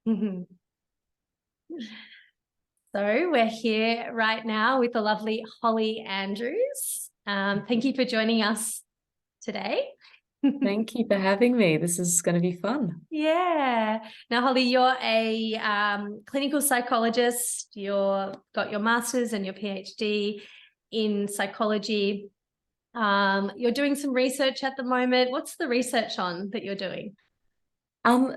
So we're here right now with the lovely Holly Andrews. Thank you for joining us today. Thank you for having me. This is going to be fun. Yeah. Now, Holly, you're a clinical psychologist. You've got your master's and your PhD in psychology. You're doing some research at the moment. What's the research on that you're doing?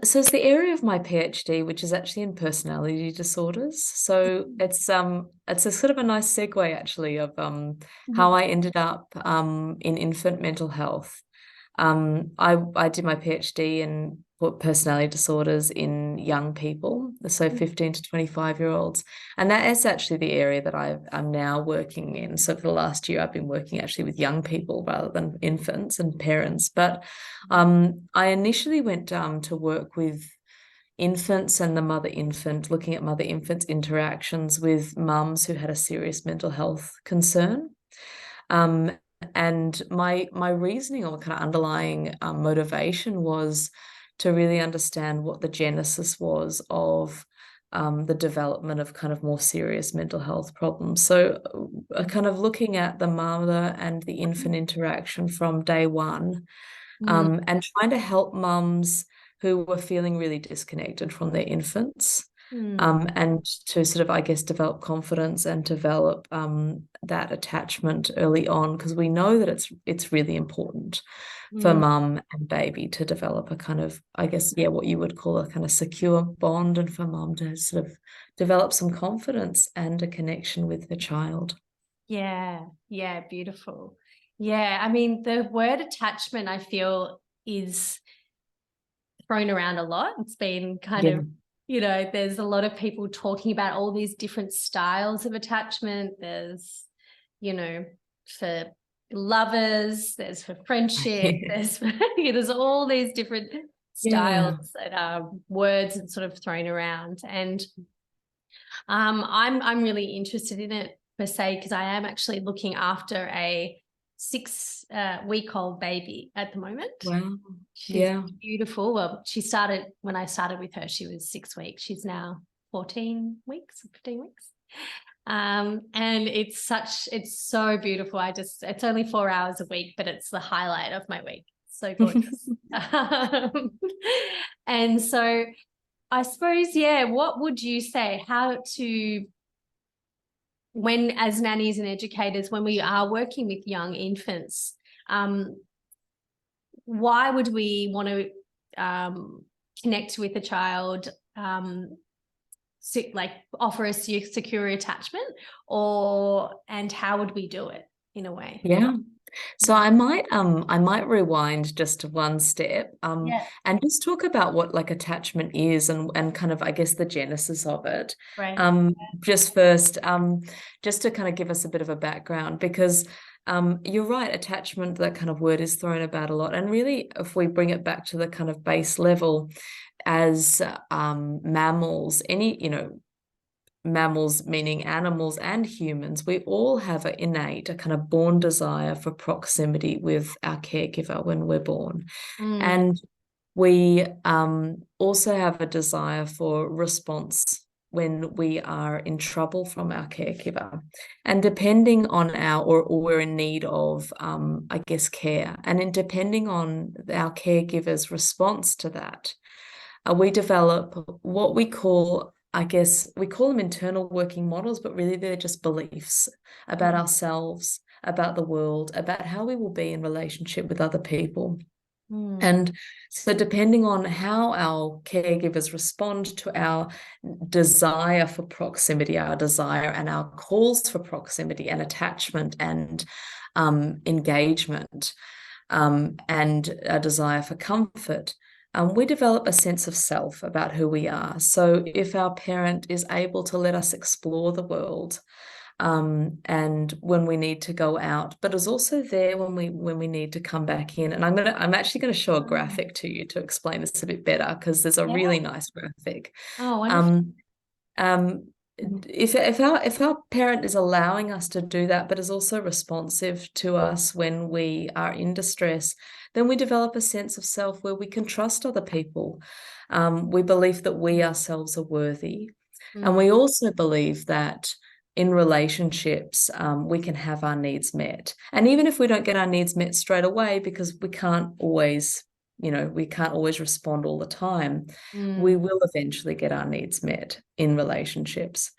So it's the area of my PhD, which is actually in personality disorders. So it's a sort of a nice segue actually of how I ended up in infant mental health. I did my PhD in personality disorders in young people, so 15 to 25-year-olds. And that is actually the area that I'm now working in. So for the last year, I've been working actually with young people rather than infants and parents. But I initially went to work with infants and the mother infant, looking at mother infant interactions with mums who had a serious mental health concern. And my reasoning or kind of underlying motivation was to really understand what the genesis was of the development of kind of more serious mental health problems. So kind of looking at the mother and the infant interaction from day one, and trying to help mums who were feeling really disconnected from their infants. And to sort of, I guess, develop confidence and develop that attachment early on, because we know that it's really important for mum and baby to develop a kind of, I guess, yeah, what you would call a kind of secure bond, and for mum to sort of develop some confidence and a connection with the child. Yeah, beautiful. Yeah, I mean, the word attachment, I feel, is thrown around a lot. It's been kind of, there's a lot of people talking about all these different styles of attachment. There's, for lovers, there's for friendship, there's there's all these different styles and words and sort of thrown around. And I'm really interested in it per se, because I am actually looking after a 6-week-old baby at the moment. Wow. She's beautiful. Well, when I started with her, she was 6 weeks. She's now 14 weeks, 15 weeks. And it's so beautiful. It's only 4 hours a week, but it's the highlight of my week. So gorgeous. And so I suppose, what would you say, when as nannies and educators, when we are working with young infants, why would we want to connect with a child, like offer a secure attachment, and how would we do it in a way? Yeah. So I might rewind just to one step and just talk about what like attachment is and kind of, I guess, the genesis of it. Right. Just first, just to kind of give us a bit of a background, because you're right, attachment, that kind of word is thrown about a lot. And really, if we bring it back to the kind of base level, as mammals, mammals meaning animals and humans, we all have an innate, a kind of born desire for proximity with our caregiver when we're born. And we also have a desire for response when we are in trouble from our caregiver. And depending on or we're in need of, I guess, care. And depending on our caregiver's response to that, we develop what we call, I guess, we call them internal working models, but really they're just beliefs about ourselves, about the world, about how we will be in relationship with other people. And so depending on how our caregivers respond to our desire for proximity, our desire and our calls for proximity and attachment and engagement, and a desire for comfort, we develop a sense of self about who we are. So if our parent is able to let us explore the world, and when we need to go out, but is also there when we need to come back in. And I'm actually going to show a graphic to you to explain this a bit better, because there's a really nice graphic. Oh, wonderful. If our parent is allowing us to do that, but is also responsive to us when we are in distress, then we develop a sense of self where we can trust other people. We believe that we ourselves are worthy. And Mm. we also believe that in relationships, we can have our needs met. And even if we don't get our needs met straight away, because we can't always, we can't always respond all the time, we will eventually get our needs met in relationships.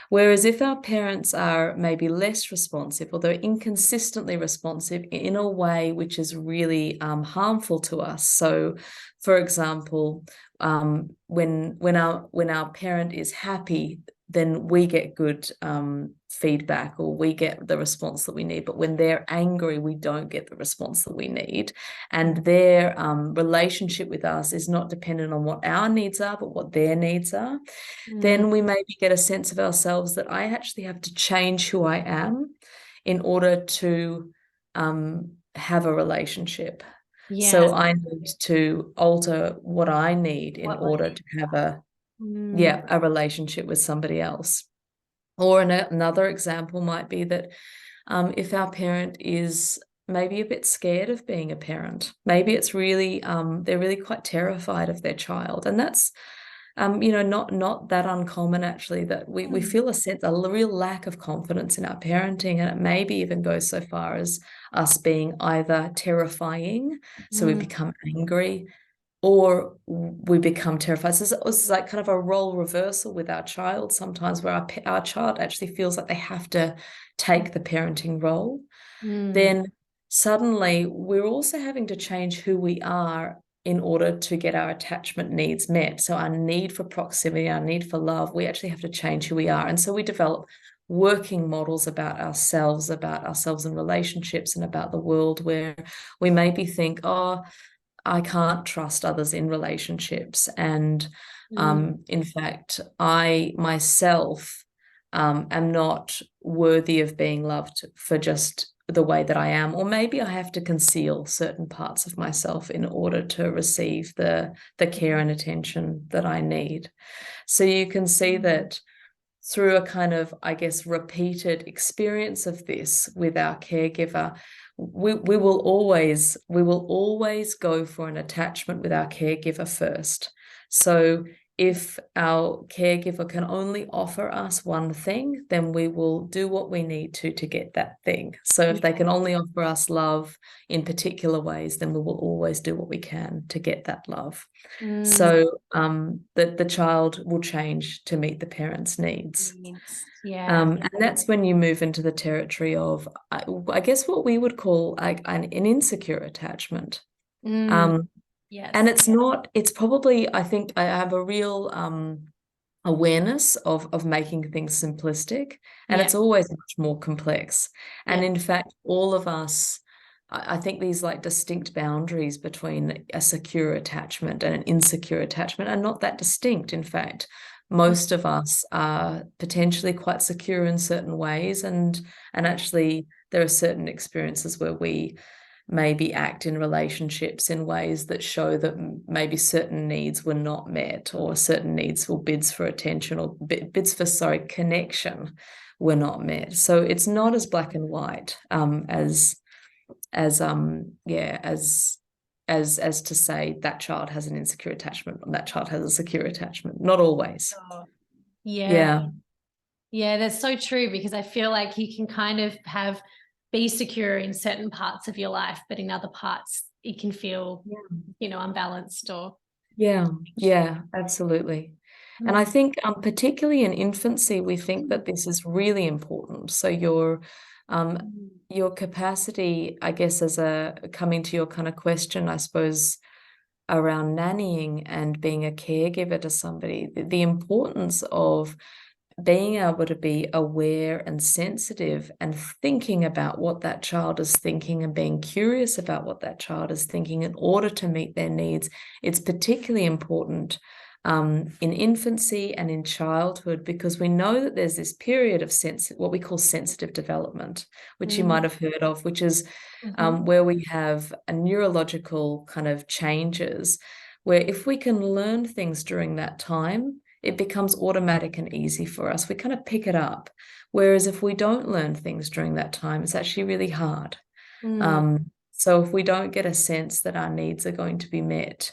Whereas if our parents are maybe less responsive, or they're inconsistently responsive in a way which is really harmful to us. So, for example, when our parent is happy, then we get good feedback, or we get the response that we need. But when they're angry, we don't get the response that we need. And their relationship with us is not dependent on what our needs are, but what their needs are. Then we maybe get a sense of ourselves that I actually have to change who I am in order to have a relationship. Yeah. So I need to alter what I need in order to have a relationship with somebody else. Or another example might be that if our parent is maybe a bit scared of being a parent, maybe it's really they're really quite terrified of their child, and that's not that uncommon actually, that we feel a real lack of confidence in our parenting, and it maybe even goes so far as us being either terrifying, so we become angry, or we become terrified. So it's like kind of a role reversal with our child sometimes, where our child actually feels like they have to take the parenting role. Then suddenly we're also having to change who we are in order to get our attachment needs met. So our need for proximity, our need for love, we actually have to change who we are. And so we develop working models about ourselves in relationships, and about the world, where we maybe think, oh, I can't trust others in relationships. And in fact, I myself am not worthy of being loved for just the way that I am. Or maybe I have to conceal certain parts of myself in order to receive the care and attention that I need. So you can see that through a kind of, I guess, repeated experience of this with our caregiver, we will always go for an attachment with our caregiver first. So if our caregiver can only offer us one thing, then we will do what we need to get that thing. So if they can only offer us love in particular ways, then we will always do what we can to get that love. So the child will change to meet the parents' needs. Yeah. And that's when you move into the territory of, I guess, what we would call an insecure attachment. Yes. And it's probably, I think I have a real awareness of making things simplistic, and it's always much more complex. And in fact, all of us, I think these like distinct boundaries between a secure attachment and an insecure attachment are not that distinct. In fact, most of us are potentially quite secure in certain ways, and actually there are certain experiences where we maybe act in relationships in ways that show that maybe certain needs were not met, or certain needs or bids for attention, or bids for, connection were not met. So it's not as black and white as to say that child has an insecure attachment and that child has a secure attachment. Not always. Yeah. Yeah, that's so true, because I feel like you can kind of be secure in certain parts of your life, but in other parts it can feel, unbalanced or. Yeah, absolutely. And I think particularly in infancy, we think that this is really important. So your capacity, I guess, coming to your kind of question, I suppose, around nannying and being a caregiver to somebody, the importance of being able to be aware and sensitive and thinking about what that child is thinking, and being curious about what that child is thinking in order to meet their needs. It's particularly important in infancy and in childhood, because we know that there's this period of what we call sensitive development, which you might have heard of, which is where we have a neurological kind of changes, where if we can learn things during that time, it becomes automatic and easy for us. We kind of pick it up. Whereas if we don't learn things during that time, it's actually really hard. So if we don't get a sense that our needs are going to be met,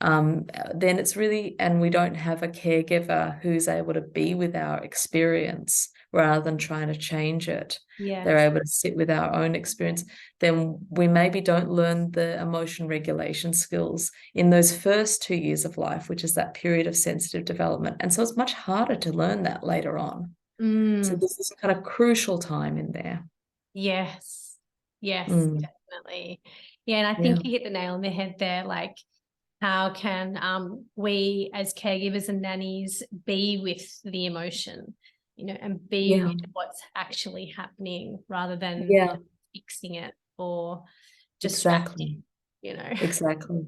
then it's really, and we don't have a caregiver who's able to be with our experience rather than trying to change it. They're Yes. able to sit with our own experience, then we maybe don't learn the emotion regulation skills in those first 2 years of life, which is that period of sensitive development. And so it's much harder to learn that later on. So this is kind of crucial time in there. Yes. Yes, Mm. definitely. Yeah, and I Yeah. think you hit the nail on the head there. Like, how can we as caregivers and nannies be with the emotion, and be Yeah. with what's actually happening rather than Yeah. fixing it or Exactly. distracting, Exactly.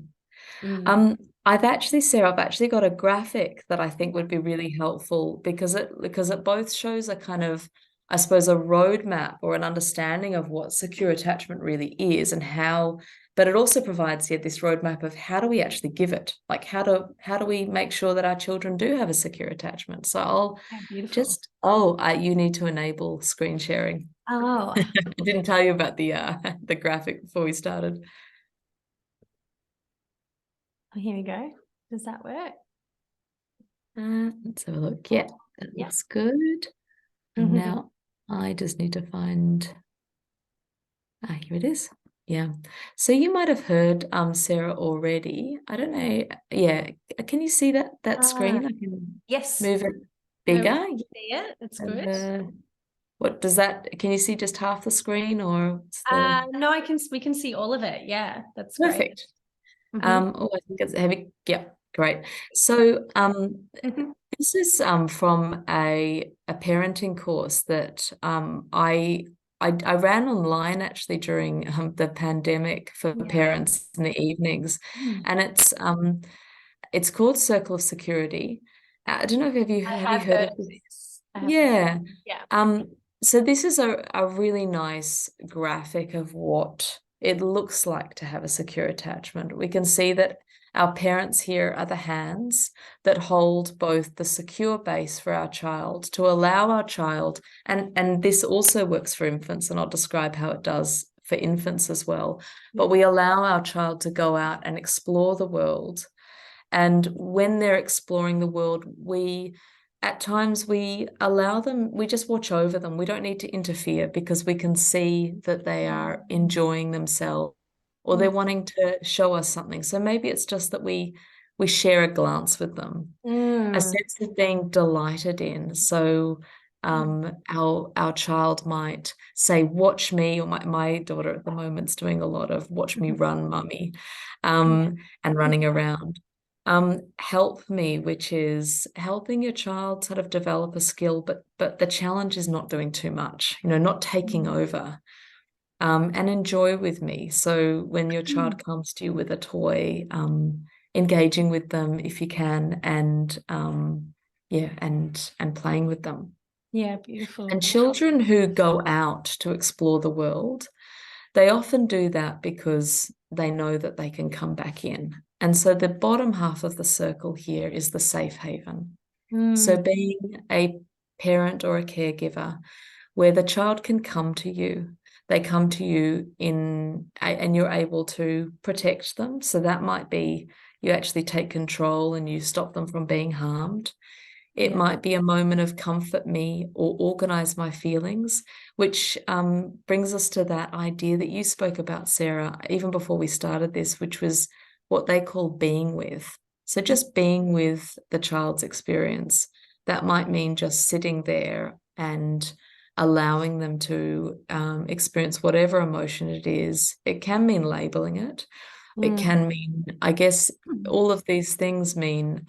Mm. I've actually, Sarah, I've actually got a graphic that I think would be really helpful because it both shows a kind of, I suppose, a roadmap or an understanding of what secure attachment really is and how, but it also provides here this roadmap of how do we actually give it? Like how do we make sure that our children do have a secure attachment? So I'll Yeah, beautiful. just, you need to enable screen sharing. Oh, I didn't tell you about the graphic before we started. here we go. Does that work? Let's have a look. Yeah, that Yeah. looks good. And now I just need to find, here it is. Yeah. So you might have heard Sarah already. I don't know. Yeah. Can you see that screen? I can Yes. move it No, we bigger. can see it. It's good. What does that, can you see just half the screen or what's the No, we can see all of it. Yeah, that's great. perfect? I think it's heavy. Yeah, great. So this is from a parenting course that I ran online actually during the pandemic for Yeah. parents in the evenings, and it's called Circle of Security. I don't know if I have you have heard heard of of this? this. I have. Yeah. Yeah. So this is a really nice graphic of what it looks like to have a secure attachment. We can see that our parents here are the hands that hold both the secure base for our child to allow our child, and this also works for infants, and I'll describe how it does for infants as well. But we allow our child to go out and explore the world. And when they're exploring the world, at times we allow them, we just watch over them. We don't need to interfere because we can see that they are enjoying themselves or they're wanting to show us something. So maybe it's just that we share a glance with them, a sense of being delighted in. So our child might say, watch me, or my daughter at the moment's doing a lot of watch me run, mummy, and running around. Help me, which is helping your child sort of develop a skill, but the challenge is not doing too much, not taking over. And enjoy with me. So when your child comes to you with a toy, engaging with them if you can, and and playing with them. Yeah, beautiful. And children who go out to explore the world, they often do that because they know that they can come back in. And so the bottom half of the circle here is the safe haven. So being a parent or a caregiver where the child can come to you, they come to you and you're able to protect them. So that might be you actually take control and you stop them from being harmed. It might be a moment of comfort me or organize my feelings, which brings us to that idea that you spoke about, Sarah, even before we started this, which was what they call being with. So just being with the child's experience. That might mean just sitting there and allowing them to experience whatever emotion it is. It can mean labeling it. It can mean, I guess, all of these things mean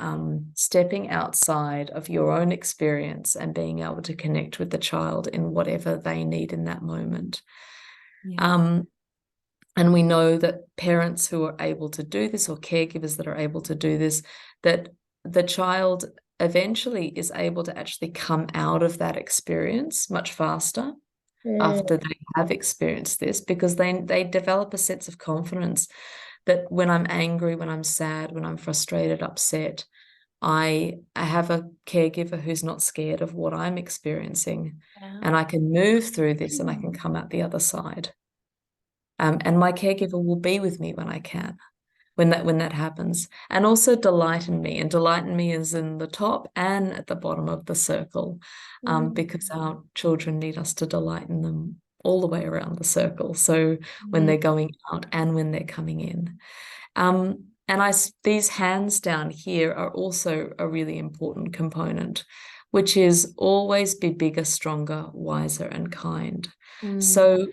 stepping outside of your own experience and being able to connect with the child in whatever they need in that moment. And we know that parents who are able to do this or caregivers that are able to do this, that the child eventually is able to actually come out of that experience much faster after they have experienced this, because they develop a sense of confidence that when I'm angry, when I'm sad, when I'm frustrated, upset, I have a caregiver who's not scared of what I'm experiencing, and I can move through this and I can come out the other side. And my caregiver will be with me when I can. when that happens. And also delight in me. And delight in me is in the top and at the bottom of the circle, because our children need us to delight in them all the way around the circle. So when they're going out and when they're coming in. And these hands down here are also a really important component, which is always be bigger, stronger, wiser, and kind. So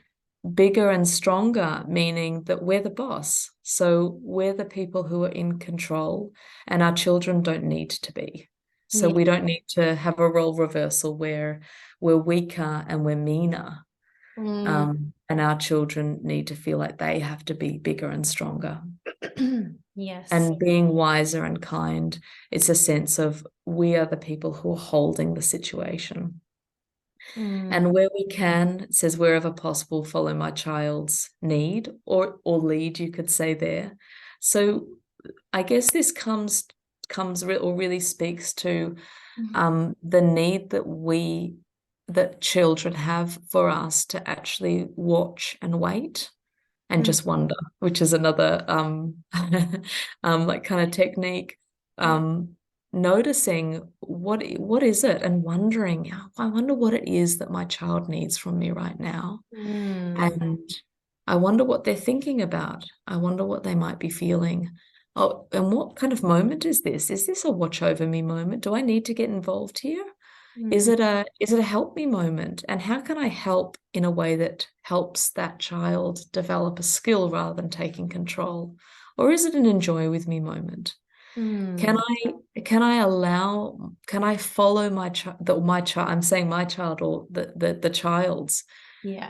bigger and stronger, meaning that we're the boss. So we're the people who are in control, and our children don't need to be. So we don't need to have a role reversal where we're weaker and we're meaner. And our children need to feel like they have to be bigger and stronger. Yes. And being wiser and kind, it's a sense of we are the people who are holding the situation. And where we can, it says wherever possible, follow my child's need or lead, you could say there. So I guess this comes or really speaks to the need that children have for us to actually watch and wait and just wonder, which is another like kind of technique. Noticing what is it and wondering, I wonder what it is that my child needs from me right now. And I wonder what they're thinking about. I wonder what they might be feeling. Oh, and what kind of moment is this? Is this a watch over me moment? Do I need to get involved here? Is it a help me moment? And how can I help in a way that helps that child develop a skill rather than taking control? Or is it an enjoy with me moment? Can I follow my child, I'm saying my child or the child's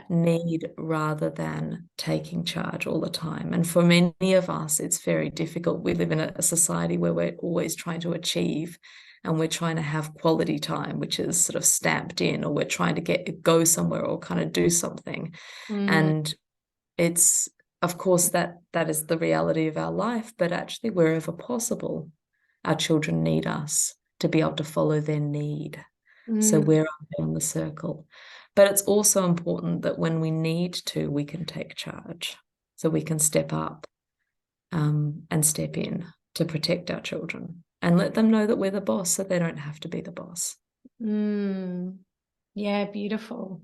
need rather than taking charge all the time? And for many of us, it's very difficult. We live in a society where we're always trying to achieve, and we're trying to have quality time, which is sort of stamped in, or we're trying to go somewhere or kind of do something. And it's, of course, that is the reality of our life, but actually wherever possible, our children need us to be able to follow their need. So we're up there in the circle. But it's also important that when we need to, we can take charge. So we can step up and step in to protect our children and let them know that we're the boss, so they don't have to be the boss. Yeah, beautiful.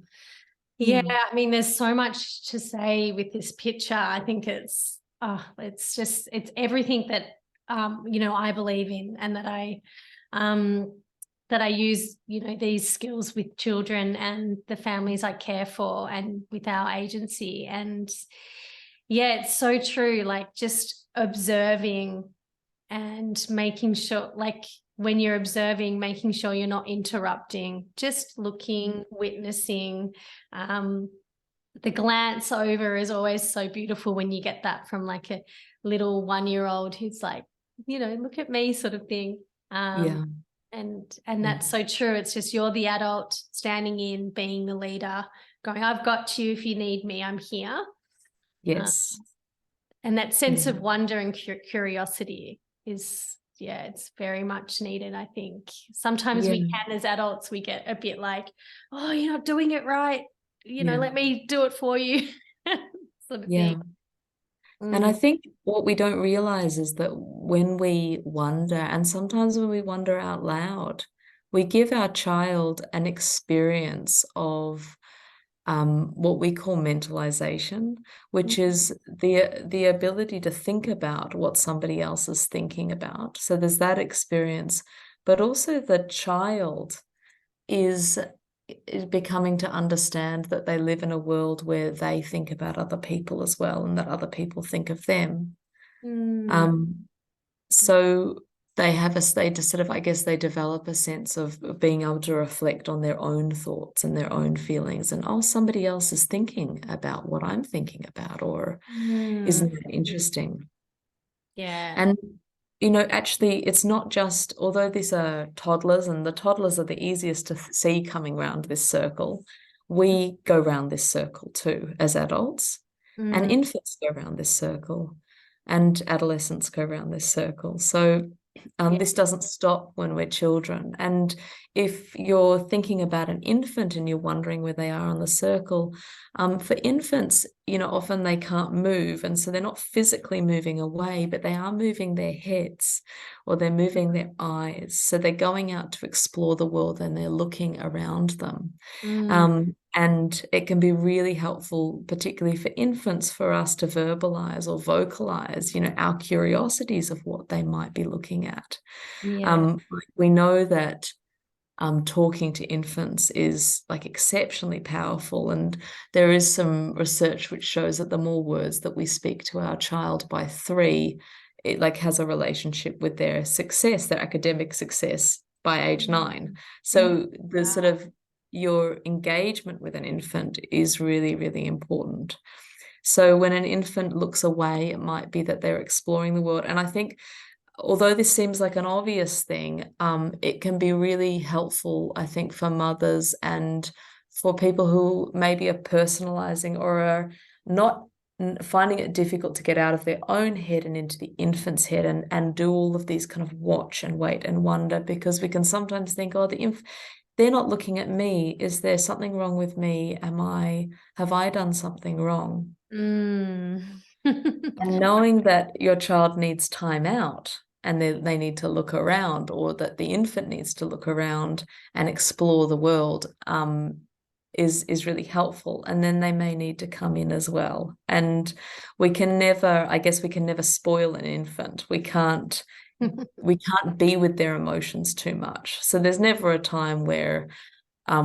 Yeah, I mean, there's so much to say with this picture. I think it's everything that I believe in, and that I use, these skills with children and the families I care for and with our agency. And yeah, it's so true. Like just observing and making sure, like when you're observing, making sure you're not interrupting, just looking, witnessing. The glance over is always so beautiful when you get that from like a little 1-year-old who's like, look at me sort of thing. And that's so true. It's just you're the adult standing in, being the leader, going, I've got you. If you need me, I'm here. Yes. And that sense of wonder and curiosity is, it's very much needed, I think. Sometimes we can, as adults, we get a bit like, oh, you're not doing it right. Let me do it for you sort of thing. And I think what we don't realize is that when we wonder, and sometimes when we wonder out loud, we give our child an experience of what we call mentalization, which is the ability to think about what somebody else is thinking about. So there's that experience, but also the child is becoming to understand that they live in a world where they think about other people as well, and that other people think of them. So they just sort of, I guess, they develop a sense of being able to reflect on their own thoughts and their own feelings, and somebody else is thinking about what I'm thinking about, or isn't that interesting? And actually, it's not just, although these are toddlers, and the toddlers are the easiest to see coming round this circle, we go round this circle too as adults, and infants go around this circle, and adolescents go around this circle. So this doesn't stop when we're children. And if you're thinking about an infant and you're wondering where they are on the circle, for infants, often they can't move, and so they're not physically moving away, but they are moving their heads or they're moving their eyes. So they're going out to explore the world and they're looking around them. And it can be really helpful, particularly for infants, for us to verbalize or vocalize, our curiosities of what they might be looking at. We know that talking to infants is like exceptionally powerful, and there is some research which shows that the more words that we speak to our child by 3, it like has a relationship with their success, their academic success by age 9. So the sort of your engagement with an infant is really, really important. So when an infant looks away, it might be that they're exploring the world. And I think although this seems like an obvious thing, it can be really helpful, I think, for mothers and for people who maybe are personalizing or are not finding it difficult to get out of their own head and into the infant's head and do all of these kind of watch and wait and wonder, because we can sometimes think, oh, they're not looking at me. Is there something wrong with me? Have I done something wrong? And knowing that your child needs time out and they need to look around, or that the infant needs to look around and explore the world, is really helpful. And then they may need to come in as well. And we can never spoil an infant. We can't be with their emotions too much. So there's never a time where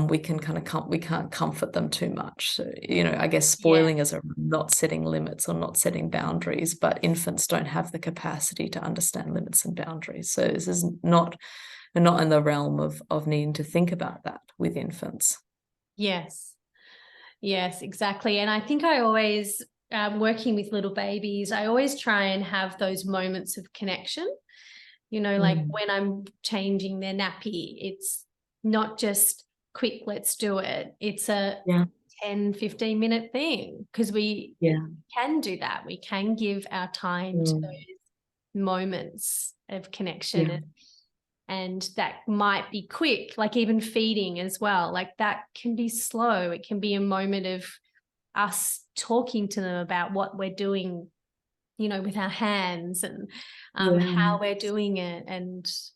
we can't comfort them too much. So, I guess spoiling is not setting limits or not setting boundaries, but infants don't have the capacity to understand limits and boundaries. So this is we're not in the realm of needing to think about that with infants. Yes, exactly. And I think I always, working with little babies, I always try and have those moments of connection. Like when I'm changing their nappy, it's not just quick, let's do it. It's a 10, 15-minute thing, because we can do that. We can give our time to those moments of connection. And that might be quick, like even feeding as well. Like that can be slow. It can be a moment of us talking to them about what we're doing, with our hands and how we're doing it. And, so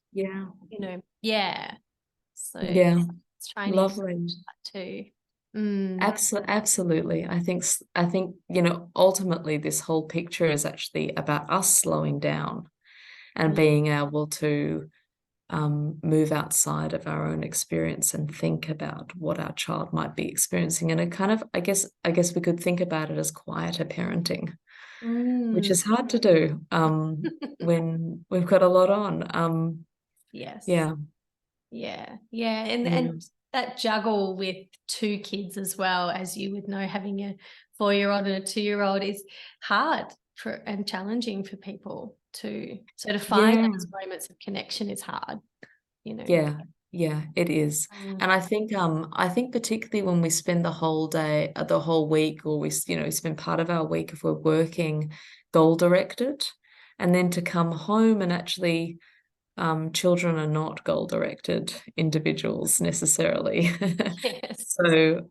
it's trying Lovely. to that too. Absolutely. I think, ultimately this whole picture is actually about us slowing down and being able to move outside of our own experience and think about what our child might be experiencing. And it kind of, I guess we could think about it as quieter parenting, which is hard to do when we've got a lot on. And that juggle with 2 kids as well, as you would know, having a 4-year-old and a 2-year-old is hard and challenging for people too. So to find those moments of connection is hard, Yeah, it is. And I think particularly when we spend the whole day, the whole week, or we spend part of our week if we're working goal directed, and then to come home and actually children are not goal-directed individuals necessarily. So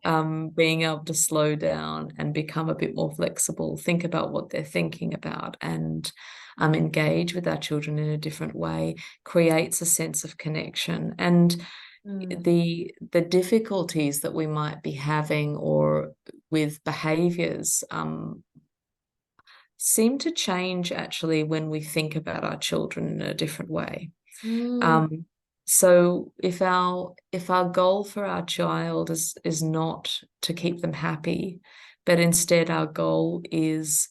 being able to slow down and become a bit more flexible, think about what they're thinking about, and engage with our children in a different way creates a sense of connection. And the difficulties that we might be having or with behaviors seem to change actually when we think about our children in a different way. So if our goal for our child is not to keep them happy, but instead our goal is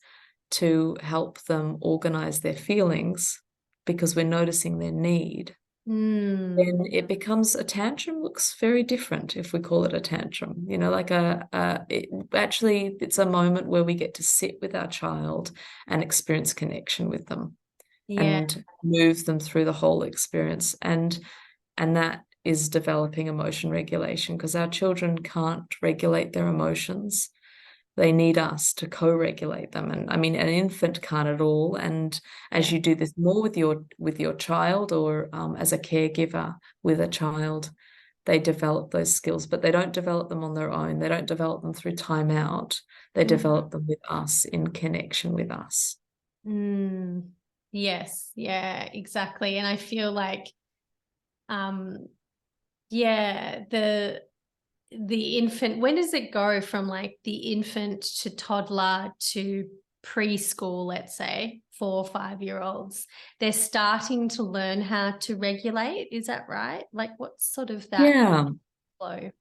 to help them organize their feelings because we're noticing their need, then it becomes a tantrum looks very different if we call it a tantrum. Like it's a moment where we get to sit with our child and experience connection with them and move them through the whole experience. And that is developing emotion regulation, because our children can't regulate their emotions. They need us to co-regulate them. And I mean, an infant can't at all. And as you do this more with your child, or as a caregiver with a child, they develop those skills, but they don't develop them on their own. They don't develop them through time out. They develop them with us, in connection with us. Yes, yeah, exactly. And I feel like, yeah, the infant, when does it go from like the infant to toddler to preschool, let's say 4 or 5 year olds? They're starting to learn how to regulate. Is that right? Like, what's sort of that Yeah. flow?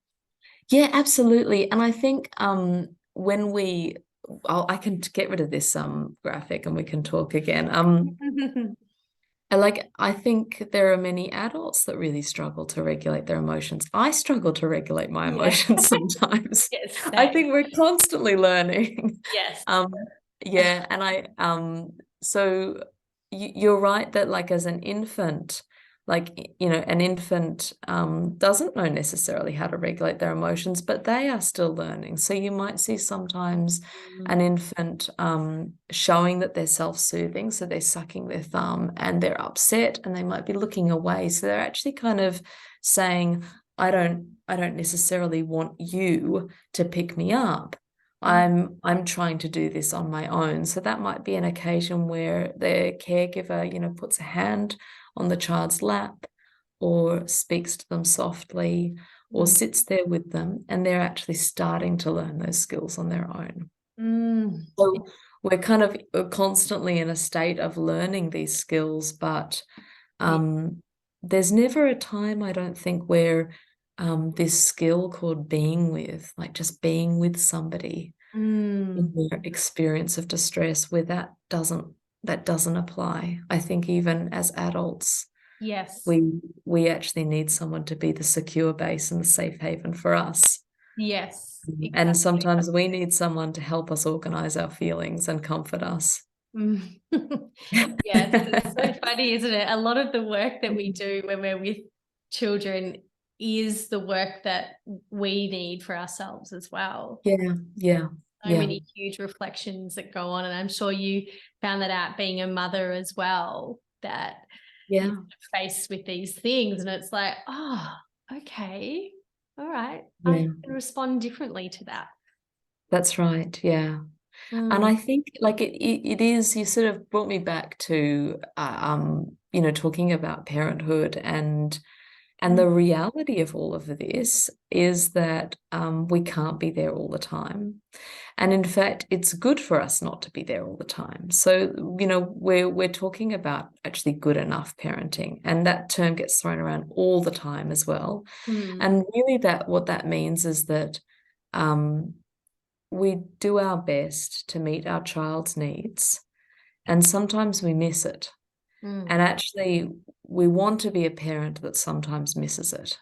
Yeah, absolutely. And I think when I can get rid of this graphic and we can talk again. I think there are many adults that really struggle to regulate their emotions. I struggle to regulate my Yeah. emotions sometimes. Yes, I same. think we're constantly learning. Yes. Yeah, and so you're right that like as an infant, like an infant doesn't know necessarily how to regulate their emotions, but they are still learning. So you might see sometimes an infant showing that they're self-soothing, so they're sucking their thumb and they're upset and they might be looking away. So they're actually kind of saying, I don't necessarily want you to pick me up. I'm trying to do this on my own. So that might be an occasion where the caregiver, puts a hand on the child's lap or speaks to them softly or sits there with them, and they're actually starting to learn those skills on their own. So we're kind of constantly in a state of learning these skills, but there's never a time, I don't think, where this skill called being with, like just being with somebody in their experience of distress, where that doesn't apply. I think even as adults, Yes. we actually need someone to be the secure base and the safe haven for us. Yes. And Exactly. sometimes we need someone to help us organize our feelings and comfort us. Yes, it's so funny, isn't it? A lot of the work that we do when we're with children is the work that we need for ourselves as well. Yeah. So many huge reflections that go on, and I'm sure you found that out being a mother as well, that you're faced with these things and it's like, oh, okay, all right, I can respond differently to that. That's right. Yeah. And I think like it is, you sort of brought me back to talking about parenthood, and the reality of all of this is that we can't be there all the time. And in fact, it's good for us not to be there all the time. So, we're talking about actually good enough parenting, and that term gets thrown around all the time as well. And really what that means is that we do our best to meet our child's needs, and sometimes we miss it. And actually, we want to be a parent that sometimes misses it,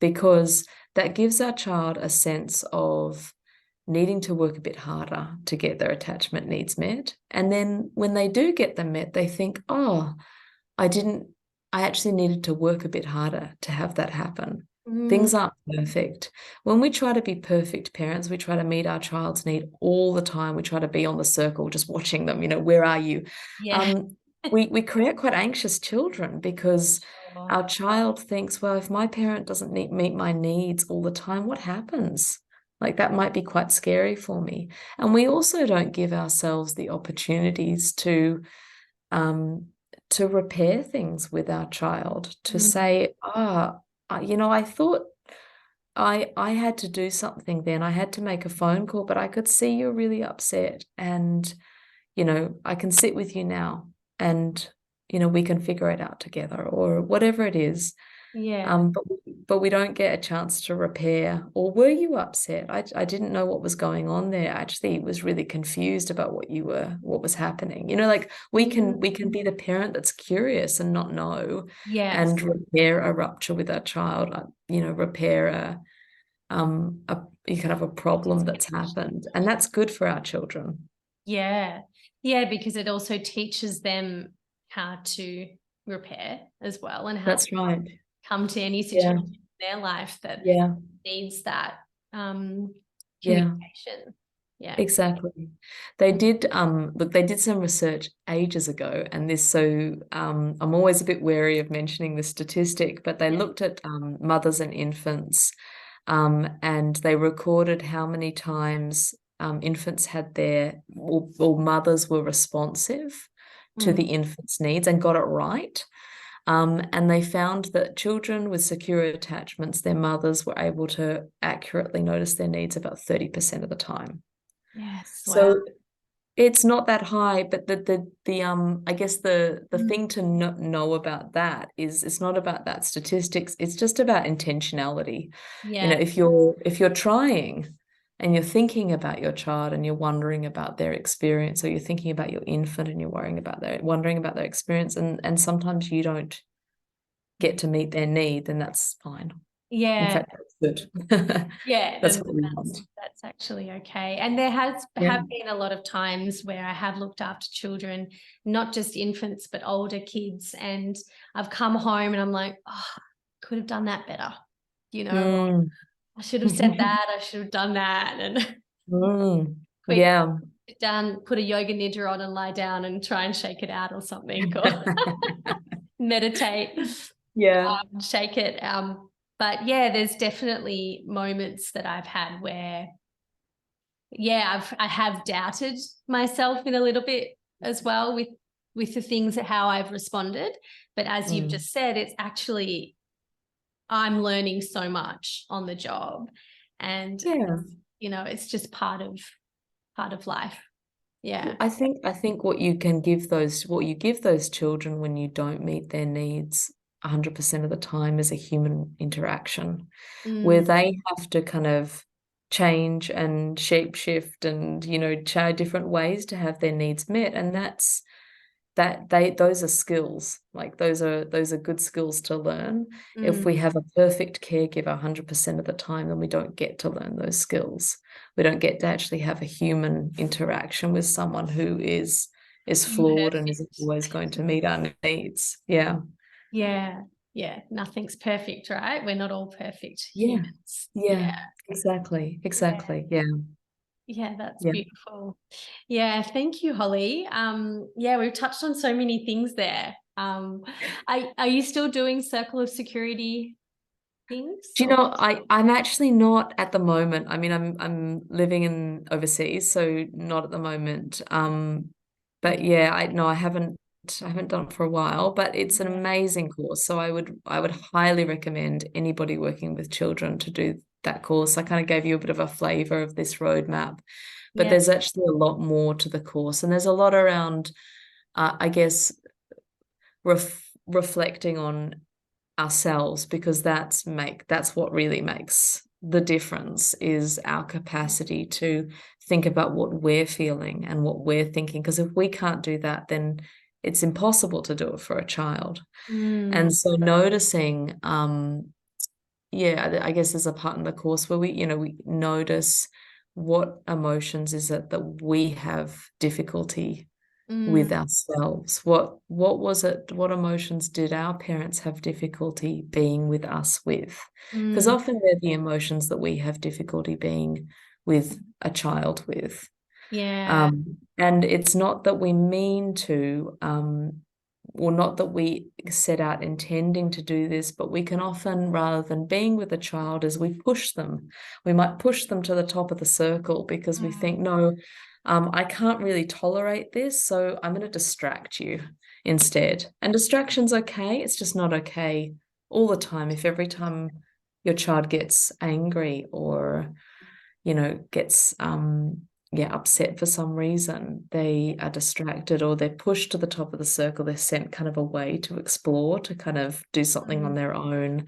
because that gives our child a sense of needing to work a bit harder to get their attachment needs met. And then when they do get them met, they think, oh, I actually needed to work a bit harder to have that happen. Things aren't perfect. When we try to be perfect parents, we try to meet our child's need all the time. We try to be on the circle, just watching them, where are you? Yeah. We create quite anxious children, because our child thinks, well, if my parent doesn't meet my needs all the time, what happens? Like that might be quite scary for me. And we also don't give ourselves the opportunities to repair things with our child, to say, I thought I had to do something then. I had to make a phone call, but I could see you're really upset, and I can sit with you now, and we can figure it out together, or whatever it is. Yeah. But we don't get a chance to repair. Or were you upset? I didn't know what was going on there. I actually was really confused about what was happening. Like we can be the parent that's curious and not know, Yes. and repair a rupture with our child. Repair a kind of a problem that's happened, and that's good for our children. Yeah. Yeah, because it also teaches them how to repair as well, and how That's to right. come to any situation in their life that Yeah. needs that Yeah. communication. Yeah. Exactly. They did look, they did some research ages ago, and this, so I'm always a bit wary of mentioning the statistic, but they Yeah. looked at mothers and infants, and they recorded how many times infants had their, or mothers were responsive to the Mm. infant's needs and got it right. And they found that children with secure attachments, their mothers were able to accurately notice their needs about 30% of the time. Yes. Wow. So it's not that high, but the I guess the thing to know about that is it's not about that statistics, it's just about intentionality. You know, Yeah. if you're trying and you're thinking about your child and you're wondering about their experience, or you're thinking about your infant and you're wondering about their experience, and sometimes you don't get to meet their need, then that's fine. In Yeah. fact, that's good. Yeah, That's then what we want. that's actually okay. And there has Yeah. have been a lot of times where I have looked after children, not just infants, but older kids. And I've come home and I'm like, oh, could have done that better. You know, Mm. I should have said that. I should have done that. And Mm. quick, Yeah. sit down, put a yoga nidra on and lie down and try and shake it out or something, or meditate, Yeah. shake it. But yeah, there's definitely moments that I've had where, yeah, I have doubted myself in a little bit as well with the things that how I've responded. But as you've Mm. just said, it's actually I'm learning so much on the job, and Yeah. it's just part of life. Yeah. I think what you give those children when you don't meet their needs 100% of the time is a human interaction, where Mm, they have to kind of change and shape shift and try different ways to have their needs met. And those are skills, like those are good skills to learn. If mm, we have a perfect caregiver 100% of the time, then we don't get to learn those skills. We don't get to actually have a human interaction with someone who is flawed and isn't imperfect. always going to meet our needs. Yeah. Yeah. Yeah. Nothing's perfect, right? We're not all perfect Yeah. humans. Yeah. Yeah. Exactly. Yeah. Exactly. Yeah. Yeah, that's Yeah. beautiful. Yeah, thank you, Holly. Yeah, we've touched on so many things there. Are you still doing Circle of Security things Do you or? know, I'm actually not at the moment. I mean, I'm living in overseas, so not at the moment. But yeah, I haven't done it for a while, but it's an Yeah. amazing course. So I would highly recommend anybody working with children to do that course. I kind of gave you a bit of a flavor of this roadmap, but Yeah. there's actually a lot more to the course, and there's a lot around, I guess, reflecting on ourselves, because that's what really makes the difference, is our capacity to think about what we're feeling and what we're thinking, because if we can't do that, then it's impossible to do it for a child. Mm, And so noticing, yeah, I guess there's a part in the course where we notice what emotions is it that we have difficulty mm, with ourselves. What was it? What emotions did our parents have difficulty being with us with? Because mm, often they're the emotions that we have difficulty being with a child with. yeah. And it's not that we mean to, or not that we set out intending to do this, but we can often, rather than being with a child, as we push them, we might push them to the top of the circle because we Mm, think, no, I can't really tolerate this, so I'm going to distract you instead. And distraction's okay, it's just not okay all the time. If every time your child gets angry or gets yeah, upset for some reason, they are distracted or they're pushed to the top of the circle, they're sent kind of away to explore, to kind of do something on mm. their own,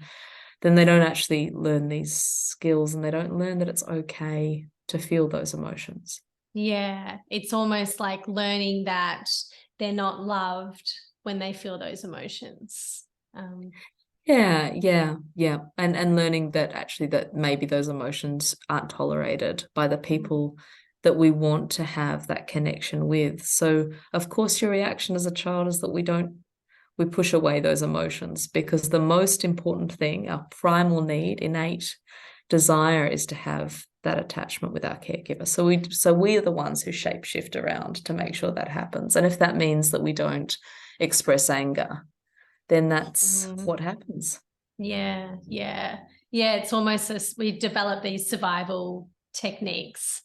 then they don't actually learn these skills, and they don't learn that it's okay to feel those emotions. Yeah, it's almost like learning that they're not loved when they feel those emotions. Um, Yeah, yeah, yeah. And learning that actually that maybe those emotions aren't tolerated by the people that we want to have that connection with. So of course your reaction as a child is that we push away those emotions, because the most important thing, our primal need, innate desire, is to have that attachment with our caregiver. So we are the ones who shape shift around to make sure that happens. And if that means that we don't express anger, then that's what happens. Yeah, yeah. Yeah, it's almost as we've developed these survival techniques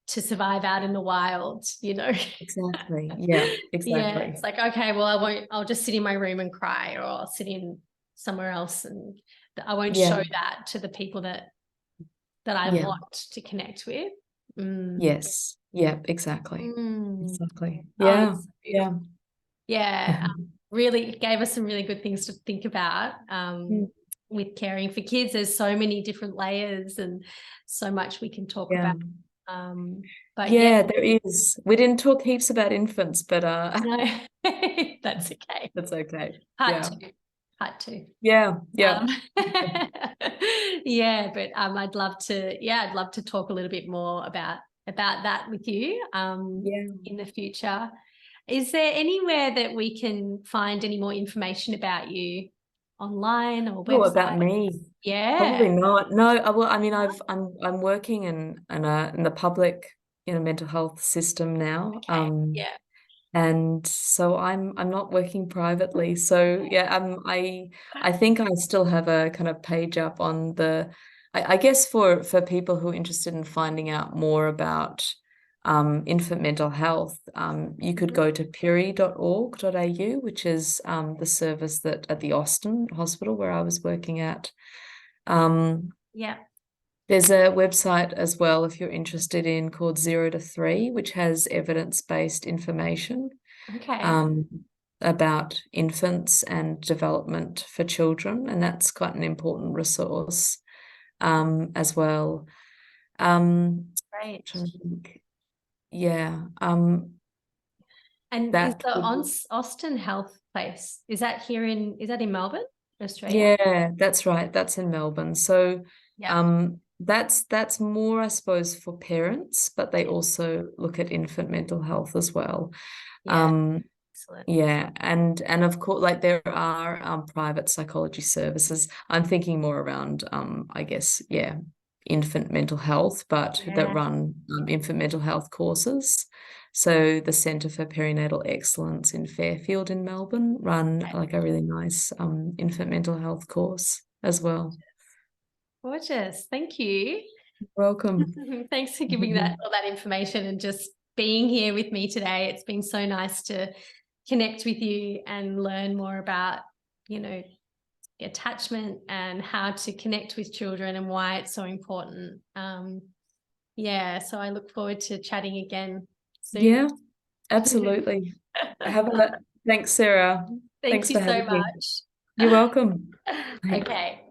to survive out in the wild, you know. Exactly. Yeah, Yeah, exactly. it's like, okay, well, I'll just sit in my room and cry, or I'll sit in somewhere else, and I won't show that to the people that I want to connect with. Yes. Yeah, exactly. Mm. Exactly. Oh, Yeah. that's Yeah. beautiful. Yeah. Really gave us some really good things to think about with caring for kids. There's so many different layers and so much we can talk about. But yeah, there is. We didn't talk heaps about infants, but no, that's okay. that's okay. Part two. Yeah. Yeah. Yeah, but I'd love to talk a little bit more about that with you in the future. Is there anywhere that we can find any more information about you online or Oh, website? about me? Yeah. Probably not. No, well, I mean, I'm working in the public, mental health system now. Okay. Yeah. And so I'm not working privately. So yeah, I think I still have a kind of page up on I guess for people who are interested in finding out more about infant mental health, you could go to piri.org.au, which is the service that at the Austin Hospital where I was working at. Yeah. There's a website as well, if you're interested in, called 0 to 3, which has evidence-based information Okay. About infants and development for children, and that's quite an important resource as well. Great. Trying to think. Yeah. And is That the would, Austin Health place, is that in Melbourne, Australia? yeah, that's right. That's in Melbourne. So Yeah. that's more, I suppose, for parents, but they also look at infant mental health as well. Yeah. Excellent. Yeah, and of course, like there are private psychology services. I'm thinking more around I guess, yeah, infant mental health, but that Yeah. run infant mental health courses. So the Centre for Perinatal Excellence in Fairfield in Melbourne run like a really nice infant mental health course as well. Gorgeous. Thank you. Welcome. Thanks for giving all that information and just being here with me today. It's been so nice to connect with you and learn more about, attachment and how to connect with children and why it's so important. So I look forward to chatting again soon. Yeah, absolutely. Thanks, Sarah. Thank Thanks you for so having me. much. You're welcome. Thanks. Okay.